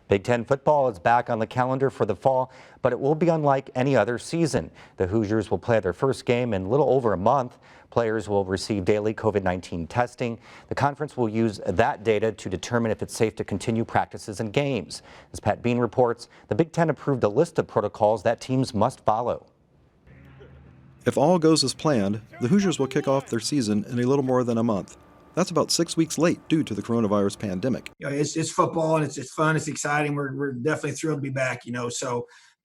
Big Ten football is back on the calendar for the fall, but it will be unlike any other season. The Hoosiers will play their first game in a little over a month. Players will receive daily COVID-19 testing. The conference will use that data to determine if it's safe to continue practices and games. As Pat Bean reports, the Big Ten approved a list of protocols that teams must follow. If all goes as planned, the Hoosiers will kick off their season in a little more than a month. That's about 6 weeks late due to the coronavirus pandemic. It's football and it's fun, it's exciting. We're definitely thrilled to be back,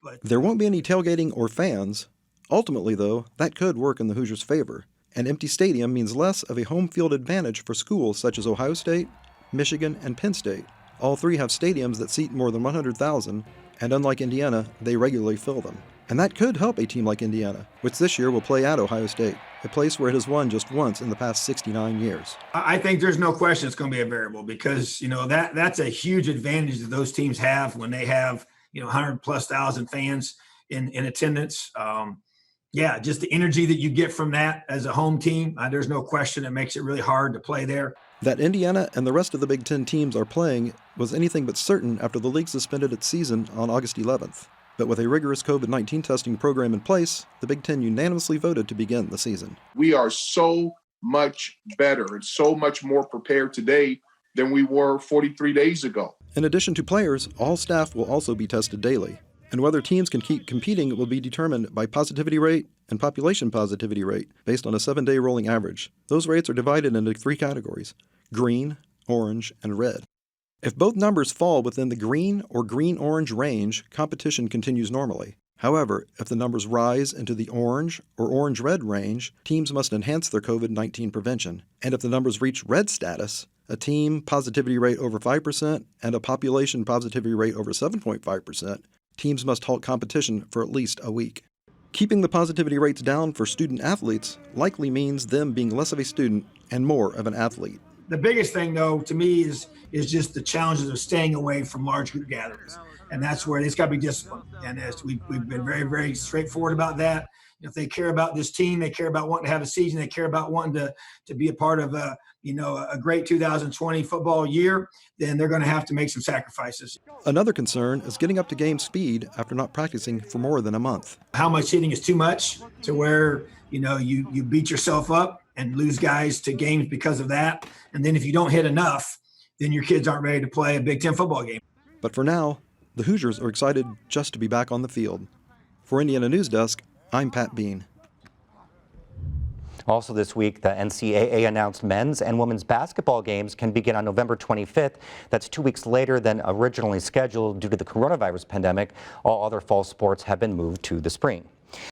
but there won't be any tailgating or fans. Ultimately, though, that could work in the Hoosiers' favor. An empty stadium means less of a home field advantage for schools such as Ohio State, Michigan, and Penn State. All three have stadiums that seat more than 100,000, and unlike Indiana, they regularly fill them. And that could help a team like Indiana, which this year will play at Ohio State, a place where it has won just once in the past 69 years. I think there's no question it's going to be a variable because, that's a huge advantage that those teams have when they have, 100,000+ fans in attendance. Just the energy that you get from that as a home team, there's no question it makes it really hard to play there. That Indiana and the rest of the Big Ten teams are playing was anything but certain after the league suspended its season on August 11th. But with a rigorous COVID-19 testing program in place, the Big Ten unanimously voted to begin the season. We are so much better and so much more prepared today than we were 43 days ago. In addition to players, all staff will also be tested daily. And whether teams can keep competing will be determined by positivity rate and population positivity rate based on a 7-day rolling average. Those rates are divided into 3 categories: green, orange, and red. If both numbers fall within the green or green-orange range, competition continues normally. However, if the numbers rise into the orange or orange-red range, teams must enhance their COVID-19 prevention. And if the numbers reach red status, a team positivity rate over 5% and a population positivity rate over 7.5%, teams must halt competition for at least a week. Keeping the positivity rates down for student athletes likely means them being less of a student and more of an athlete. The biggest thing, though, to me is just the challenges of staying away from large group gatherings. And that's where it's got to be disciplined. And as we've been very, very straightforward about that. If they care about this team, they care about wanting to have a season, they care about wanting to be a part of a great 2020 football year, then they're going to have to make some sacrifices. Another concern is getting up to game speed after not practicing for more than a month. How much hitting is too much to where, you beat yourself up and lose guys to games because of that. And then if you don't hit enough, then your kids aren't ready to play a Big Ten football game. But for now, the Hoosiers are excited just to be back on the field. For Indiana Newsdesk, I'm Pat Bean. Also this week, the NCAA announced men's and women's basketball games can begin on November 25th. That's 2 weeks later than originally scheduled due to the coronavirus pandemic. All other fall sports have been moved to the spring.